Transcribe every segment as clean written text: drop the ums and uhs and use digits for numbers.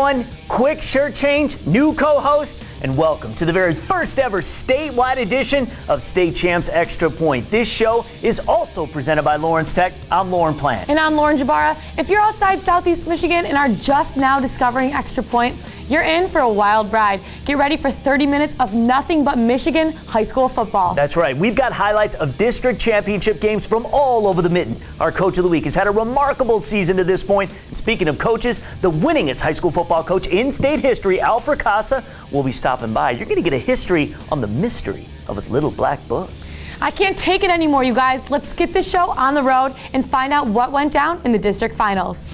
everyone. Quick shirt change, new co-host, and welcome to the very first ever statewide edition of State Champs Extra Point. This show is also presented by Lawrence Tech. I'm Lauren Plant. And I'm Lauren Jabara. If you're outside Southeast Michigan and are just now discovering Extra Point, you're in for a wild ride. Get ready for 30 minutes of nothing but Michigan high school football. That's right. We've got highlights of district championship games from all over the mitten. Our coach of the week has had a remarkable season to this point. And speaking of coaches, the winningest high school football coach in state history, Frassa, will be stopping by. You're going to get a history on the mystery of his little black books. I can't take it anymore, you guys. Let's get this show on the road and find out what went down in the district finals.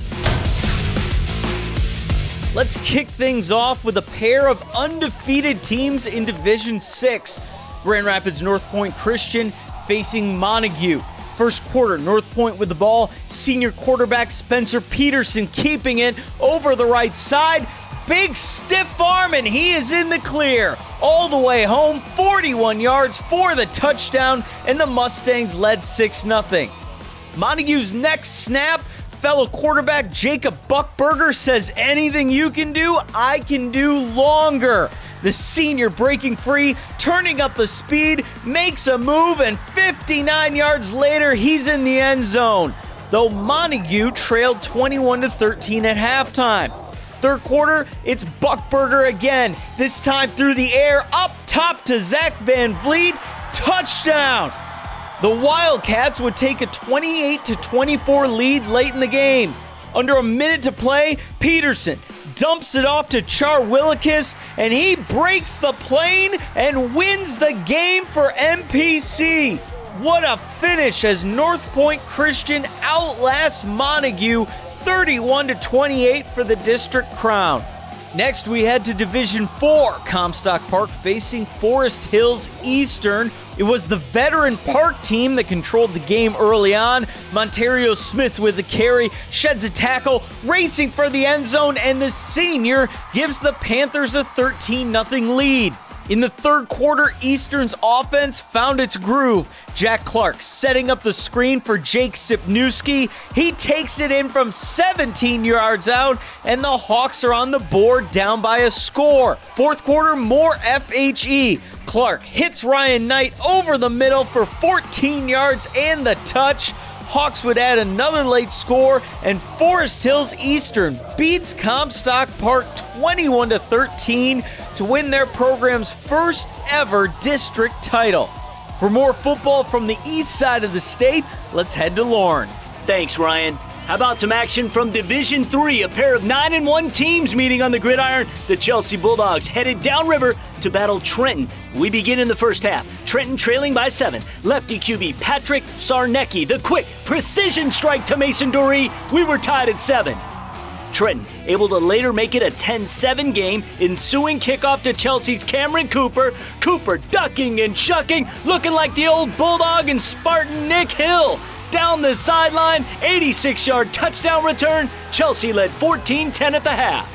Let's kick things off with a pair of undefeated teams in Division 6. Grand Rapids North Point Christian facing Montague. First quarter, North Point with the ball. Senior quarterback Spencer Peterson keeping it over the right side. Big stiff arm, and he is in the clear. All the way home, 41 yards for the touchdown, and the Mustangs led 6-0. Montague's next snap, fellow quarterback Jacob Buckberger says, anything you can do, I can do longer. The senior breaking free, turning up the speed, makes a move, and 59 yards later, he's in the end zone. Though Montague trailed 21-13 at halftime. Third quarter, it's Buckberger again, this time through the air, up top to Zach Van Vliet, touchdown! The Wildcats would take a 28-24 lead late in the game. Under a minute to play, Peterson dumps it off to Char Willikis, and he breaks the plane and wins the game for MPC. What a finish as North Point Christian outlasts Montague 31-28 for the district crown. Next, we head to Division 4, Comstock Park facing Forest Hills Eastern. It was the veteran Park team that controlled the game early on. Montario Smith with the carry, sheds a tackle, racing for the end zone, and the senior gives the Panthers a 13-0 lead. In the third quarter, Eastern's offense found its groove. Jack Clark setting up the screen for Jake Sipnewski. He takes it in from 17 yards out, and the Hawks are on the board down by a score. Fourth quarter, more FHE. Clark hits Ryan Knight over the middle for 14 yards and the touch. Hawks would add another late score, and Forest Hills Eastern beats Comstock Park 21-13 to win their program's first ever district title. For more football from the east side of the state, let's head to Lauren. Thanks, Ryan. How about some action from Division 3? A pair of 9-1 teams meeting on the gridiron. The Chelsea Bulldogs headed downriver to battle Trenton. We begin in the first half. Trenton trailing by 7. Lefty QB Patrick Sarnecki. The quick precision strike to Mason Doree. We were tied at 7. Trenton able to later make it a 10-7 game. Ensuing kickoff to Chelsea's Cameron Cooper. Cooper ducking and chucking, looking like the old Bulldog and Spartan Nick Hill. Down the sideline, 86-yard touchdown return. Chelsea led 14-10 at the half.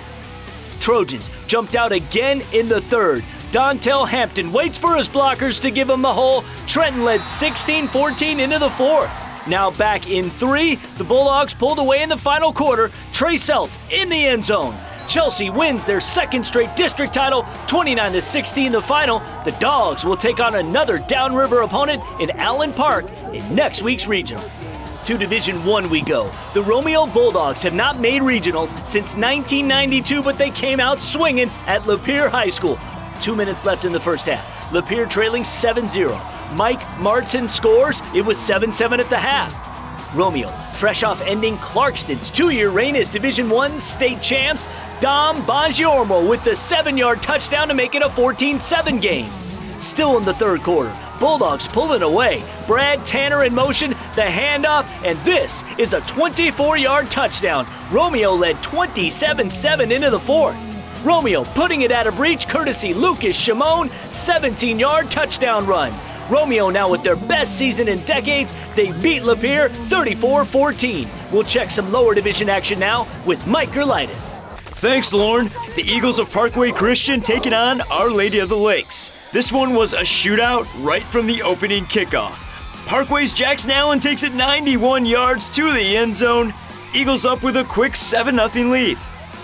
Trojans jumped out again in the third. Dontel Hampton waits for his blockers to give him the hole. Trenton led 16-14 into the fourth. Now back in 3, the Bulldogs pulled away in the final quarter. Trey Seltz in the end zone. Chelsea wins their second straight district title, 29-16 in the final. The Dogs will take on another downriver opponent in Allen Park in next week's regional. To Division 1 we go. The Romeo Bulldogs have not made regionals since 1992, but they came out swinging at Lapeer High School. 2 minutes left in the first half. Lapeer trailing 7-0. Mike Martin scores. It was 7-7 at the half. Romeo, fresh off ending Clarkston's 2-year reign as Division 1 state champs, Dom Bongiormo with the 7-yard touchdown to make it a 14-7 game. Still in the third quarter, Bulldogs pulling away. Brad Tanner in motion, the handoff, and this is a 24-yard touchdown. Romeo led 27-7 into the fourth. Romeo putting it out of reach courtesy Lucas Shimon, 17-yard touchdown run. Romeo now with their best season in decades. They beat Lapeer 34-14. We'll check some lower division action now with Mike Gerlitis. Thanks, Lauren. The Eagles of Parkway Christian taking on Our Lady of the Lakes. This one was a shootout right from the opening kickoff. Parkway's Jackson Allen takes it 91 yards to the end zone. Eagles up with a quick 7-0 lead.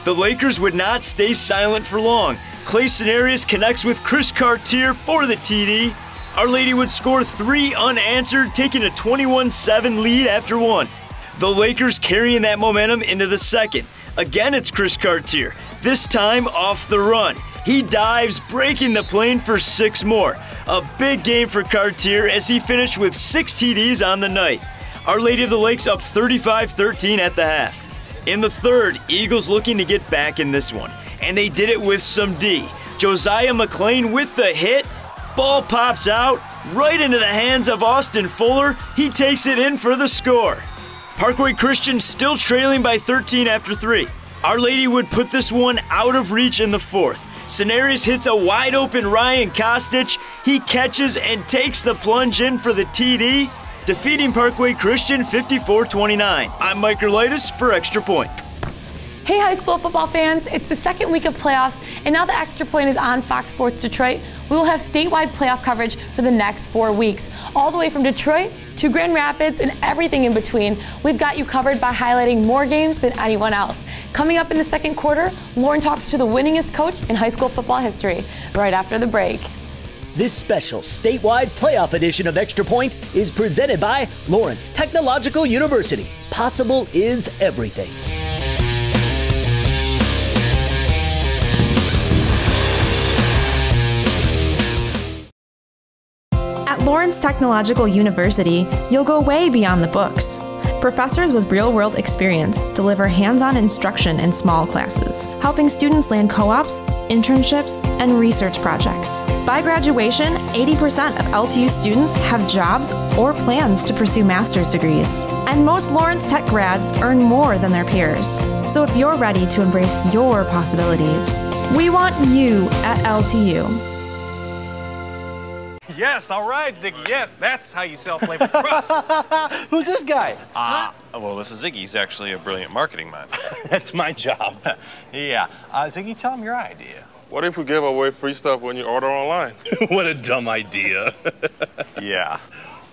The Lakers would not stay silent for long. Clay Cenarius connects with Chris Cartier for the TD. Our Lady would score 3 unanswered, taking a 21-7 lead after 1. The Lakers carrying that momentum into the second. Again, it's Chris Cartier, this time off the run. He dives, breaking the plane for 6 more. A big game for Cartier as he finished with 6 TDs on the night. Our Lady of the Lakes up 35-13 at the half. In the third, Eagles looking to get back in this one, and they did it with some D. Josiah McClain with the hit. Ball pops out right into the hands of Austin Fuller. He takes it in for the score. Parkway Christian still trailing by 13 after 3. Our Lady would put this one out of reach in the fourth. Cenarius hits a wide open Ryan Kostic. He catches and takes the plunge in for the TD, defeating Parkway Christian 54-29. I'm Mike Erlitis for Extra Point. Hey high school football fans, it's the second week of playoffs, and now the Extra Point is on Fox Sports Detroit. We will have statewide playoff coverage for the next 4 weeks. All the way from Detroit to Grand Rapids and everything in between. We've got you covered by highlighting more games than anyone else. Coming up in the second quarter, Lauren talks to the winningest coach in high school football history, right after the break. This special statewide playoff edition of Extra Point is presented by Lawrence Technological University. Possible is everything. At Lawrence Technological University, you'll go way beyond the books. Professors with real-world experience deliver hands-on instruction in small classes, helping students land co-ops, internships, and research projects. By graduation, 80% of LTU students have jobs or plans to pursue master's degrees. And most Lawrence Tech grads earn more than their peers. So if you're ready to embrace your possibilities, we want you at LTU. Yes, all right, Ziggy, yes, that's how you sell flavored crust. Who's this guy? Well, this is Ziggy. He's actually a brilliant marketing mind. That's my job. Yeah. Ziggy, tell him your idea. What if we give away free stuff when you order online? What a dumb idea. Yeah.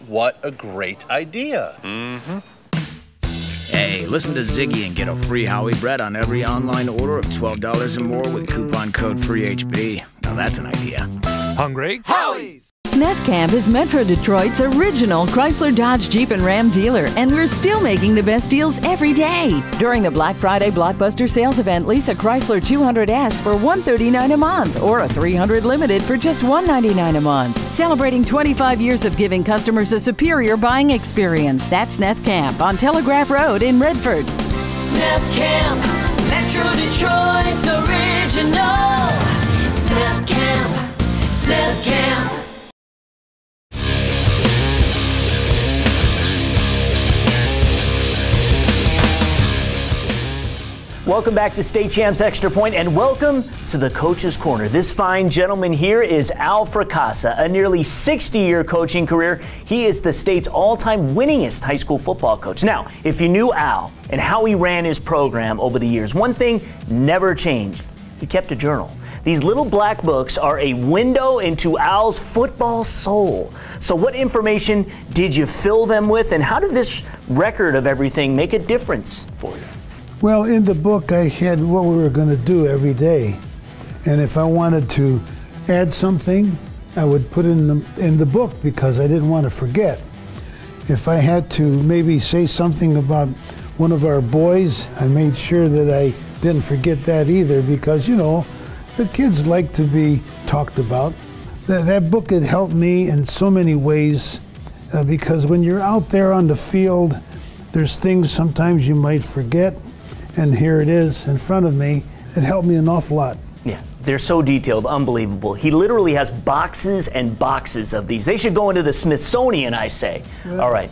What a great idea. Mm-hmm. Hey, listen to Ziggy and get a free Howie bread on every online order of $12 or more with coupon code FREEHB. Now that's an idea. Hungry? Howie's! Sniff Camp is Metro Detroit's original Chrysler, Dodge, Jeep, and Ram dealer, and we're still making the best deals every day. During the Black Friday Blockbuster Sales Event, lease a Chrysler 200S for $139 a month, or a 300 Limited for just $199 a month. Celebrating 25 years of giving customers a superior buying experience. That's Sniff Camp on Telegraph Road in Redford. Sniff Camp, Metro Detroit's original. Sniff Camp, Sniff Camp. Welcome back to State Champs Extra Point, and welcome to the Coach's Corner. This fine gentleman here is Al Frassa, a nearly 60-year coaching career. He is the state's all-time winningest high school football coach. Now, if you knew Al and how he ran his program over the years, one thing never changed. He kept a journal. These little black books are a window into Al's football soul. So what information did you fill them with, and how did this record of everything make a difference for you? Well, in the book, I had what we were going to do every day. And if I wanted to add something, I would put in the book because I didn't want to forget. If I had to maybe say something about one of our boys, I made sure that I didn't forget that either because, you know, the kids like to be talked about. That book had helped me in so many ways because when you're out there on the field, there's things sometimes you might forget. And here it is in front of me. It helped me an awful lot. Yeah, they're so detailed, unbelievable. He literally has boxes and boxes of these. They should go into the Smithsonian, I say. Yeah. All right,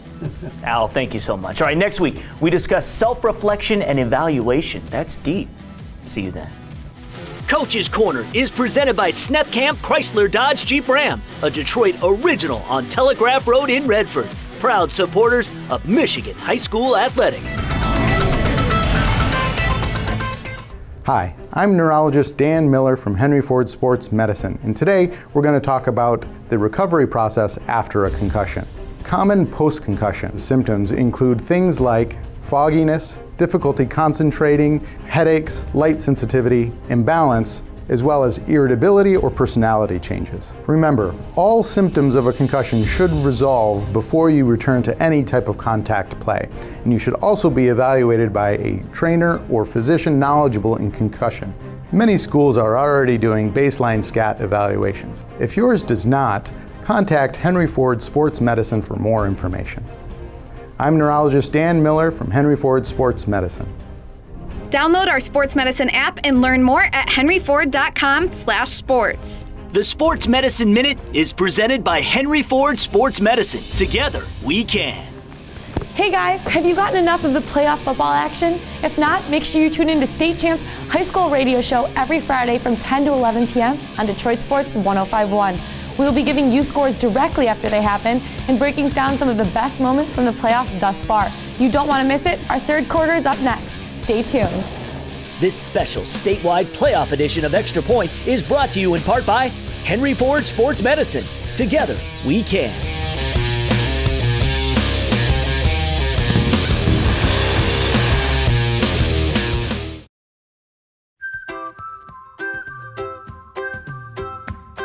Al, thank you so much. All right, next week, we discuss self-reflection and evaluation. That's deep. See you then. Coach's Corner is presented by Sniff Camp Chrysler Dodge Jeep Ram, a Detroit original on Telegraph Road in Redford. Proud supporters of Michigan high school athletics. Hi, I'm neurologist Dan Miller from Henry Ford Sports Medicine, and today we're going to talk about the recovery process after a concussion. Common post-concussion symptoms include things like fogginess, difficulty concentrating, headaches, light sensitivity, imbalance, as well as irritability or personality changes. Remember, all symptoms of a concussion should resolve before you return to any type of contact play, and you should also be evaluated by a trainer or physician knowledgeable in concussion. Many schools are already doing baseline SCAT evaluations. If yours does not, contact Henry Ford Sports Medicine for more information. I'm neurologist Dan Miller from Henry Ford Sports Medicine. Download our sports medicine app and learn more at henryford.com/sports. The Sports Medicine Minute is presented by Henry Ford Sports Medicine. Together, we can. Hey guys, have you gotten enough of the playoff football action? If not, make sure you tune in to State Champs High School Radio Show every Friday from 10 to 11 p.m. on Detroit Sports 105.1. We will be giving you scores directly after they happen and breaking down some of the best moments from the playoffs thus far. You don't want to miss it. Our third quarter is up next. Stay tuned. This special statewide playoff edition of Extra Point is brought to you in part by Henry Ford Sports Medicine. Together, we can.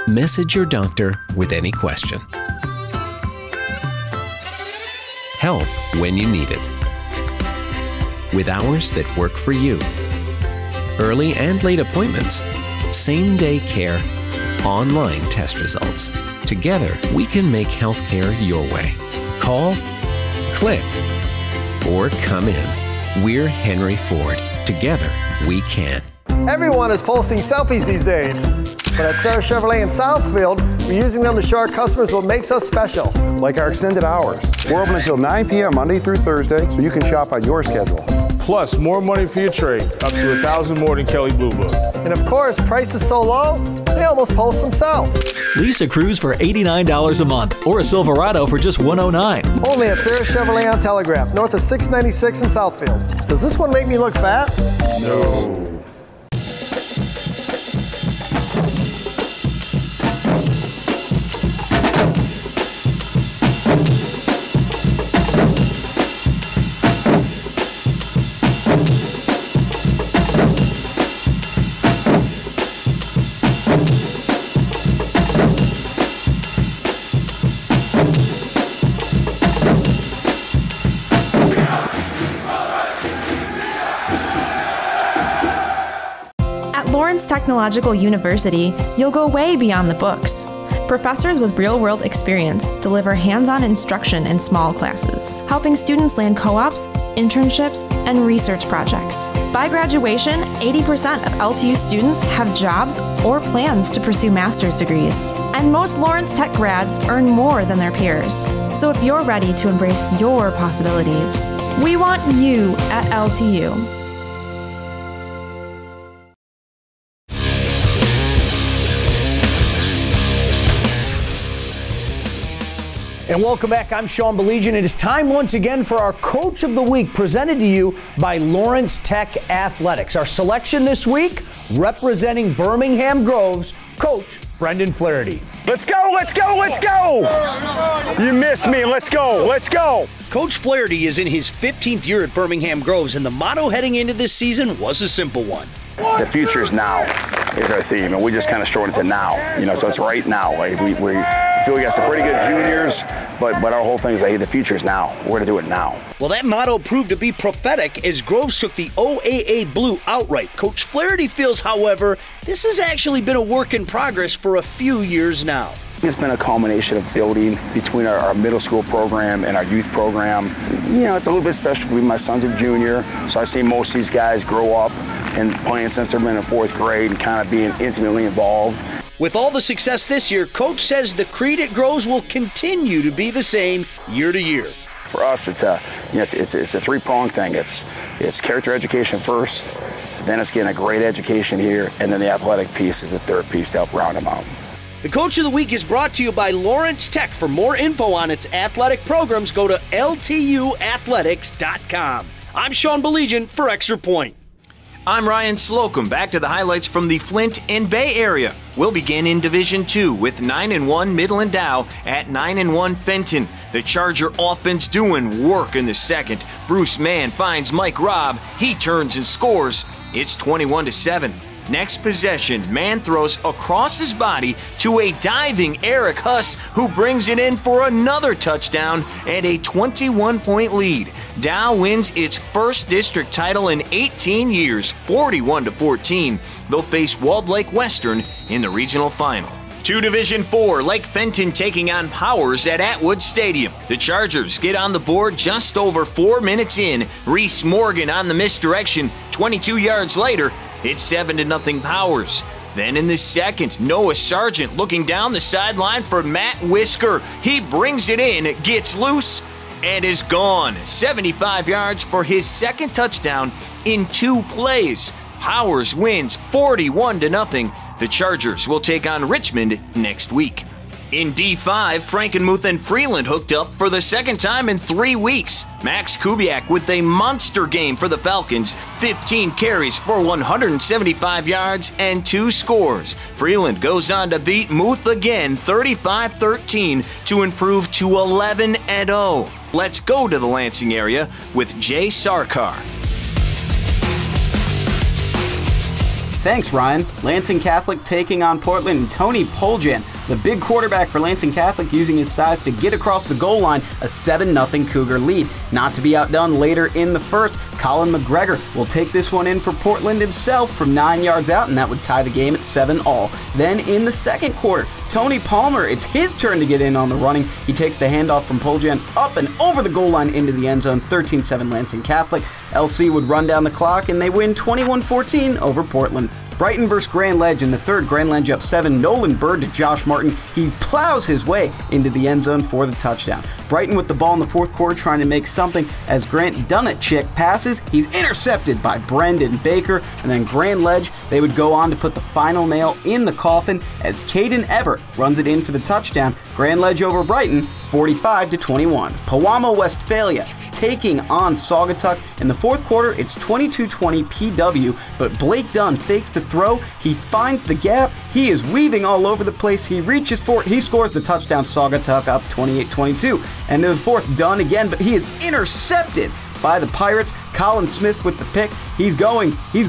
Message your doctor with any question. Help when you need it. With hours that work for you. Early and late appointments. Same-day care. Online test results. Together, we can make healthcare your way. Call, click, or come in. We're Henry Ford. Together, we can. Everyone is posting selfies these days. But at Sarah Chevrolet in Southfield, we're using them to show our customers what makes us special. Like our extended hours. We're open until 9 p.m. Monday through Thursday, so you can shop on your schedule. Plus, more money for your trade, up to $1,000 more than Kelly Blue Book. And of course, prices so low, they almost post themselves. Lease a Cruise for $89 a month, or a Silverado for just $109. Only at Sarah Chevrolet on Telegraph, north of 696 in Southfield. Does this one make me look fat? No. Technological University, you'll go way beyond the books. Professors with real-world experience deliver hands-on instruction in small classes, helping students land co-ops, internships, and research projects. By graduation, 80% of LTU students have jobs or plans to pursue master's degrees. And most Lawrence Tech grads earn more than their peers. So if you're ready to embrace your possibilities, we want you at LTU. And welcome back. I'm Sean Belegian. It is time once again for our Coach of the Week, presented to you by Lawrence Tech Athletics. Our selection this week, representing Birmingham Groves, Coach Brendan Flaherty. Let's go, let's go, let's go! You missed me, let's go, let's go! Coach Flaherty is in his 15th year at Birmingham Groves, and the motto heading into this season was a simple one. The future's now is our theme, and we just kind of shorten it to now. So it's right now. Like we feel we got some pretty good juniors, but our whole thing is like, hey, the future's now. We're going to do it now. Well, that motto proved to be prophetic as Groves took the OAA Blue outright. Coach Flaherty feels, however, this has actually been a work in progress for a few years now. It's been a culmination of building between our middle school program and our youth program. It's a little bit special for me. My son's a junior, so I see most of these guys grow up and playing since they've been in 4th grade and kind of being intimately involved. With all the success this year, Coach says the creed at Groves will continue to be the same year to year. For us, it's a three-pronged thing. It's character education first, then it's getting a great education here, and then the athletic piece is the third piece to help round them out. The Coach of the Week is brought to you by Lawrence Tech. For more info on its athletic programs, go to ltuathletics.com. I'm Sean Belegian for Extra Point. I'm Ryan Slocum. Back to the highlights from the Flint and Bay area. We'll begin in Division 2 with 9-1 Midland Dow at 9-1 Fenton. The Charger offense doing work in the second. Bruce Mann finds Mike Robb. He turns and scores. It's 21-7. Next possession, Mann throws across his body to a diving Eric Huss, who brings it in for another touchdown and a 21-point lead. Dow wins its first district title in 18 years, 41-14. They'll face Walled Lake Western in the regional final. To Division 4, Lake Fenton taking on Powers at Atwood Stadium. The Chargers get on the board just over 4 minutes in. Reese Morgan on the misdirection. 22 yards later, it's 7-0 Powers. Then in the second, Noah Sargent looking down the sideline for Matt Whisker. He brings it in, gets loose, and is gone. 75 yards for his second touchdown in 2 plays. Powers wins 41-0. The Chargers will take on Richmond next week. In D5, Frankenmuth and Freeland hooked up for the second time in 3 weeks. Max Kubiak with a monster game for the Falcons, 15 carries for 175 yards and 2 scores. Freeland goes on to beat Muth again, 35-13, to improve to 11-0. Let's go to the Lansing area with Jay Sarkar. Thanks, Ryan. Lansing Catholic taking on Portland and Tony Poljan, the big quarterback for Lansing Catholic, using his size to get across the goal line, a 7-0 Cougar lead. Not to be outdone later in the first, Colin McGregor will take this one in for Portland himself from 9 yards out, and that would tie the game at 7-all. Then in the second quarter, Tony Palmer, it's his turn to get in on the running. He takes the handoff from Poljan up and over the goal line into the end zone, 13-7 Lansing Catholic. LC would run down the clock, and they win 21-14 over Portland. Brighton versus Grand Ledge in the third. Grand Ledge up 7. Nolan Bird to Josh Martin. He plows his way into the end zone for the touchdown. Brighton with the ball in the fourth quarter trying to make something as Grant Dunetchick passes. He's intercepted by Brendan Baker. And then Grand Ledge, they would go on to put the final nail in the coffin as Caden Everett runs it in for the touchdown. Grand Ledge over Brighton, 45-21. Pewamo Westphalia taking on Saugatuck. In the fourth quarter, it's 22-20 PW, but Blake Dunn fakes the throw. He finds the gap. He is weaving all over the place. He reaches for it. He scores the touchdown. Saugatuck up 28-22. And in the fourth, Dunn again, but he is intercepted by the Pirates. Colin Smith with the pick. He's going, he's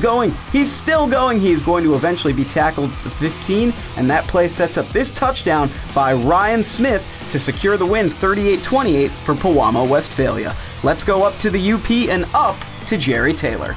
still going. He's going to eventually be tackled at the 15, and that play sets up this touchdown by Ryan Smith to secure the win, 38-28 for Pewamo Westphalia. Let's go up to the UP and up to Jerry Taylor.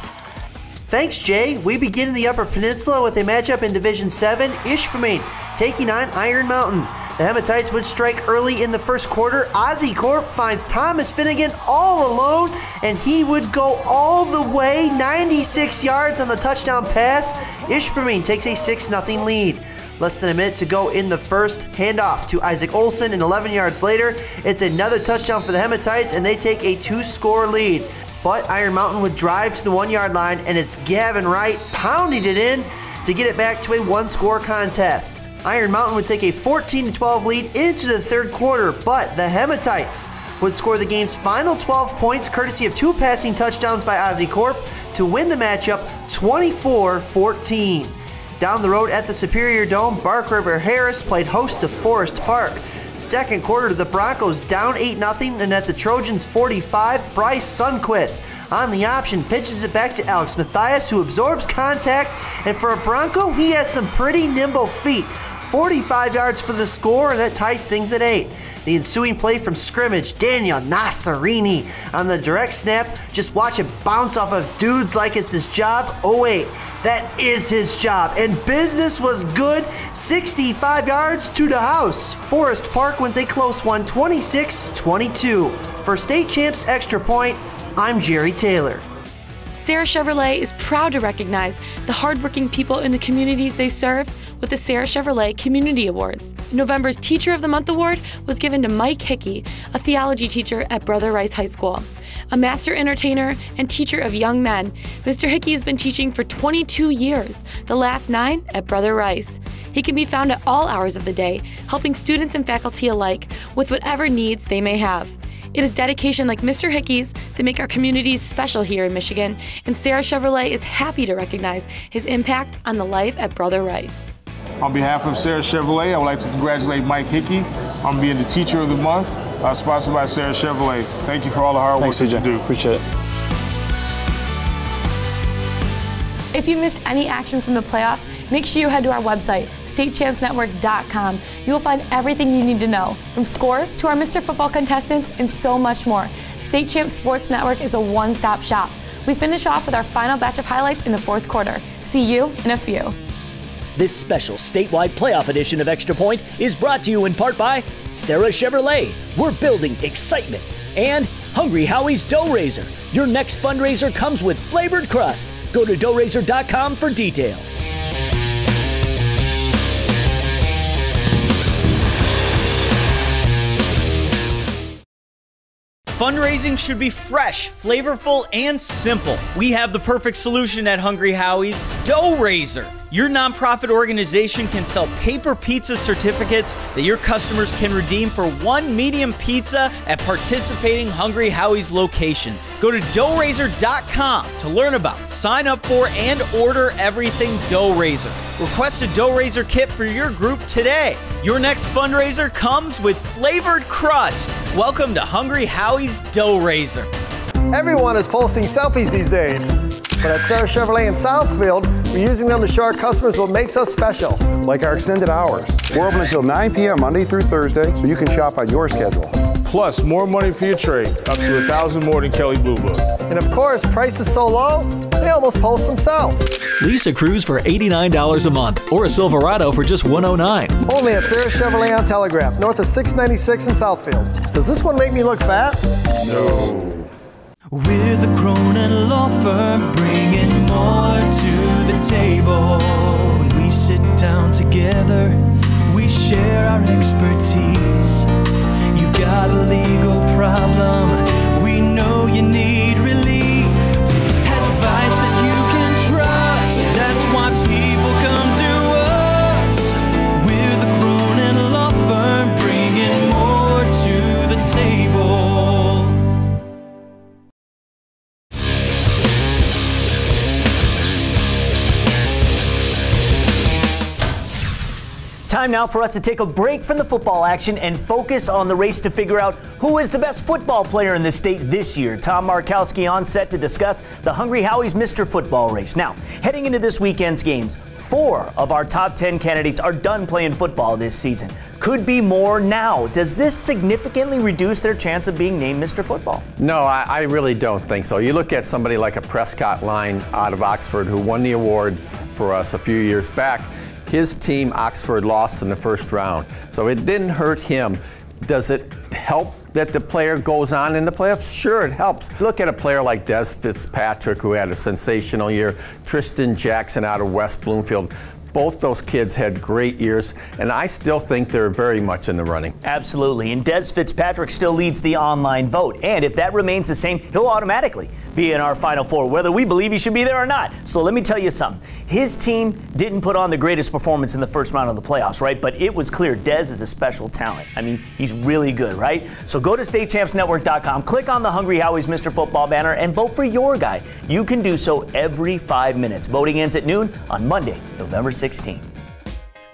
Thanks, Jay. We begin in the Upper Peninsula with a matchup in Division 7, Ishpeming taking on Iron Mountain. The Hematites would strike early in the first quarter. Ozzy Corp finds Thomas Finnegan all alone, and he would go all the way, 96 yards on the touchdown pass. Ishpeming takes a 6-0 lead. Less than a minute to go in the first. Handoff to Isaac Olson, and 11 yards later, it's another touchdown for the Hematites, and they take a 2-score lead. But Iron Mountain would drive to the 1-yard line, and it's Gavin Wright pounding it in to get it back to a 1-score contest. Iron Mountain would take a 14-12 lead into the third quarter, but the Hematites would score the game's final 12 points courtesy of 2 passing touchdowns by Ozzy Corp to win the matchup 24-14. Down the road at the Superior Dome, Bark River Harris played host to Forest Park. Second quarter, the Broncos down 8-0, and at the Trojans 45, Bryce Sundquist on the option pitches it back to Alex Mathias, who absorbs contact, and for a Bronco, he has some pretty nimble feet. 45 yards for the score, and that ties things at 8. The ensuing play from scrimmage, Daniel Nassarini on the direct snap. Just watch it bounce off of dudes like it's his job. Oh wait, that is his job. And business was good. 65 yards to the house. Forest Park wins a close one, 26-22. For State Champs Extra Point, I'm Jerry Taylor. Sarah Chevrolet is proud to recognize the hardworking people in the communities they serve with the Sarah Chevrolet Community Awards. November's Teacher of the Month Award was given to Mike Hickey, a theology teacher at Brother Rice High School. A master entertainer and teacher of young men, Mr. Hickey has been teaching for 22 years, the last 9 at Brother Rice. He can be found at all hours of the day, helping students and faculty alike with whatever needs they may have. It is dedication like Mr. Hickey's that make our communities special here in Michigan, and Sarah Chevrolet is happy to recognize his impact on the life at Brother Rice. On behalf of Sarah Chevrolet, I would like to congratulate Mike Hickey on being the Teacher of the Month, sponsored by Sarah Chevrolet. Thank you for all the hard work that you do. Appreciate it. If you missed any action from the playoffs, make sure you head to our website, statechampsnetwork.com. You will find everything you need to know, from scores to our Mr. Football contestants and so much more. State Champs Sports Network is a one-stop shop. We finish off with our final batch of highlights in the fourth quarter. See you in a few. This special statewide playoff edition of Extra Point is brought to you in part by Sarah Chevrolet. We're building excitement. And Hungry Howie's Dough Raiser. Your next fundraiser comes with flavored crust. Go to doughraiser.com for details. Fundraising should be fresh, flavorful, and simple. We have the perfect solution at Hungry Howie's, Dough Raiser. Your nonprofit organization can sell paper pizza certificates that your customers can redeem for one medium pizza at participating Hungry Howie's locations. Go to doughraiser.com to learn about, sign up for, and order everything Dough Raiser. Request a Dough Raiser kit for your group today. Your next fundraiser comes with flavored crust. Welcome to Hungry Howie's Dough Raiser. Everyone is posting selfies these days. But at Sarah Chevrolet in Southfield, we're using them to show our customers what makes us special. Like our extended hours. We're open until 9 p.m. Monday through Thursday, so you can shop on your schedule. Plus, more money for your trade, up to 1,000 more than Kelly Blue Book. And of course, prices so low, they almost post themselves. Lease a Cruise for $89 a month or a Silverado for just $109. Only at Sarah Chevrolet on Telegraph, north of 696 in Southfield. Does this one make me look fat? No. We're the Cronin Law Firm, bringing more to the table. When we sit down together, we share our expertise. You've got a legal problem, we know you need relief. Advice that you can trust, that's why people come to us. We're the Cronin Law Firm, bringing more to the table. Time now for us to take a break from the football action and focus on the race to figure out who is the best football player in the state this year. Tom Markowski on set to discuss the Hungry Howie's Mr. Football race. Now, heading into this weekend's games, 4 of our top 10 candidates are done playing football this season. Could be more now. Does this significantly reduce their chance of being named Mr. Football? No, I really don't think so. You look at somebody like a Prescott Line out of Oxford who won the award for us a few years back. His team, Oxford, lost in the first round, so it didn't hurt him. Does it help that the player goes on in the playoffs? Sure, it helps. Look at a player like Des Fitzpatrick, who had a sensational year, Tristan Jackson out of West Bloomfield. Both those kids had great years, and I still think they're very much in the running. Absolutely, and Des Fitzpatrick still leads the online vote, and if that remains the same, he'll automatically be in our Final Four, whether we believe he should be there or not. So let me tell you something. His team didn't put on the greatest performance in the first round of the playoffs, right? But it was clear Des is a special talent. I mean, he's really good, right? So go to statechampsnetwork.com, click on the Hungry Howie's Mr. Football banner, and vote for your guy. You can do so every 5 minutes. Voting ends at noon on Monday, November 16th.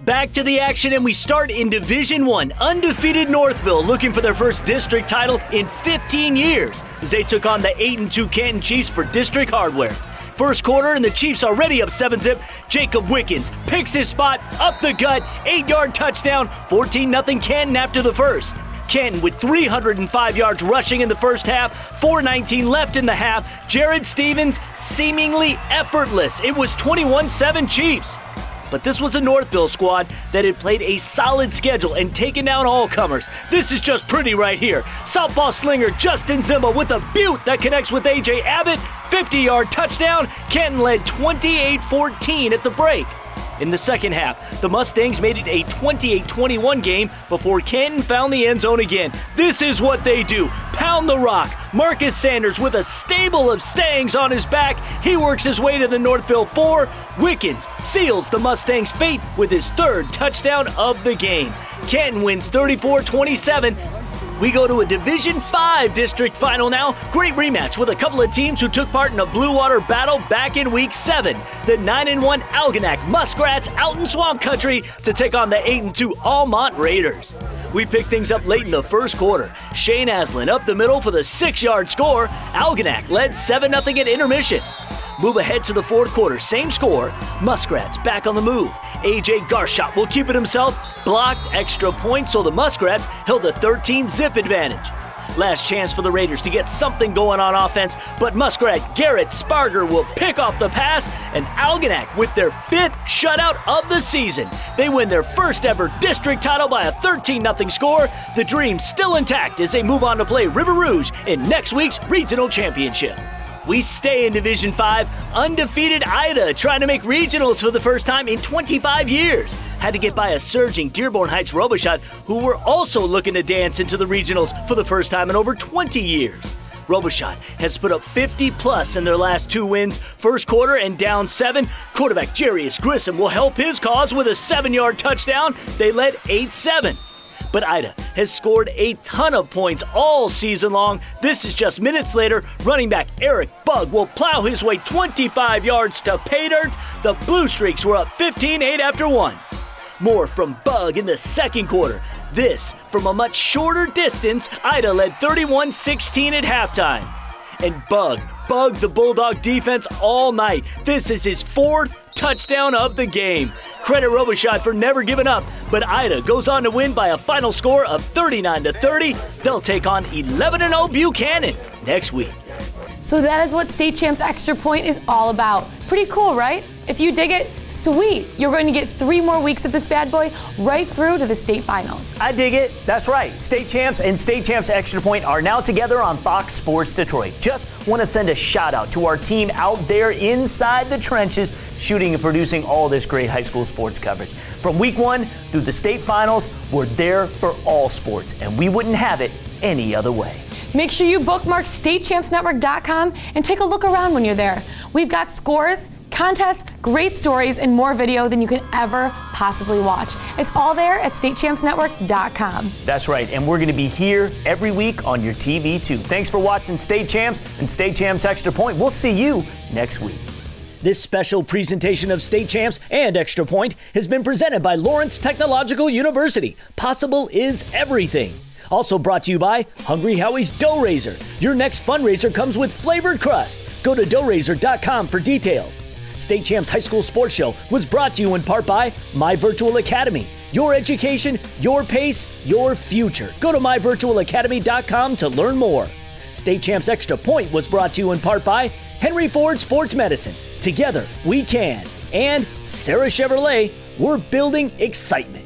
Back to the action, and we start in Division 1. Undefeated Northville looking for their first district title in 15 years as they took on the 8-2 Canton Chiefs for district hardware. First quarter, and the Chiefs already up 7-zip. Jacob Wickens picks his spot, up the gut, 8-yard touchdown, 14-0 Canton after the first. Canton with 305 yards rushing in the first half, 4:19 left in the half. Jared Stevens seemingly effortless. It was 21-7 Chiefs. But this was a Northville squad that had played a solid schedule and taken down all comers. This is just pretty right here. Southpaw slinger Justin Zimba with a beaut that connects with A.J. Abbott. 50-yard touchdown. Canton led 28-14 at the break. In the second half, the Mustangs made it a 28-21 game before Canton found the end zone again. This is what they do. Pound the rock. Marcus Sanders with a stable of Stangs on his back. He works his way to the Northville 4. Wickens seals the Mustangs' fate with his third touchdown of the game. Canton wins 34-27. We go to a Division 5 district final now. Great rematch with a couple of teams who took part in a Blue Water battle back in Week 7. The 9-1 Algonac Muskrats out in Swamp Country to take on the 8-2 Almont Raiders. We pick things up late in the first quarter. Shane Aslan up the middle for the 6-yard score. Algonac led 7-0 at intermission. Move ahead to the fourth quarter, same score. Muskrats back on the move. A.J. Garshot will keep it himself. Blocked extra point, so the Muskrats held a 13-zip advantage. Last chance for the Raiders to get something going on offense, but Muskrat Garrett Sparger will pick off the pass, and Algonac with their 5th shutout of the season. They win their first ever district title by a 13-0 score. The dream still intact as they move on to play River Rouge in next week's regional championship. We stay in Division 5. Undefeated Ida trying to make regionals for the first time in 25 years. Had to get by a surging Dearborn Heights Robichaud, who were also looking to dance into the regionals for the first time in over 20 years. Robichaud has put up 50+ in their last 2 wins. First quarter and down 7. Quarterback Jarius Grissom will help his cause with a 7-yard touchdown. They led 8-7. But Ida has scored a ton of points all season long. This is just minutes later. Running back Eric Bugg will plow his way 25 yards to pay dirt. The Blue Streaks were up 15-8 after 1. More from Bugg in the second quarter. This from a much shorter distance. Ida led 31-16 at halftime. And Bugg bugged the Bulldog defense all night. This is his 4th touchdown of the game. Credit Robichaud for never giving up, but Ida goes on to win by a final score of 39-30. They'll take on 11-0 Buchanan next week. So that is what State Champs Extra Point is all about. Pretty cool, right? If you dig it, sweet. You're going to get 3 more weeks of this bad boy right through to the state finals. I dig it. That's right. State Champs and State Champs Extra Point are now together on Fox Sports Detroit. Just want to send a shout out to our team out there inside the trenches, shooting and producing all this great high school sports coverage. From week 1 through the state finals, we're there for all sports, and we wouldn't have it any other way. Make sure you bookmark statechampsnetwork.com and take a look around when you're there. We've got scores, contests, great stories, and more video than you can ever possibly watch. It's all there at statechampsnetwork.com. That's right, and we're going to be here every week on your TV too. Thanks for watching State Champs and State Champs Extra Point. We'll see you next week. This special presentation of State Champs and Extra Point has been presented by Lawrence Technological University. Possible is everything. Also brought to you by Hungry Howie's Dough Raiser. Your next fundraiser comes with flavored crust. Go to doughraiser.com for details. State Champs High School Sports Show was brought to you in part by My Virtual Academy. Your education, your pace, your future. Go to myvirtualacademy.com to learn more. State Champs Extra Point was brought to you in part by Henry Ford Sports Medicine. Together, we can. And Sarah Chevrolet, we're building excitement.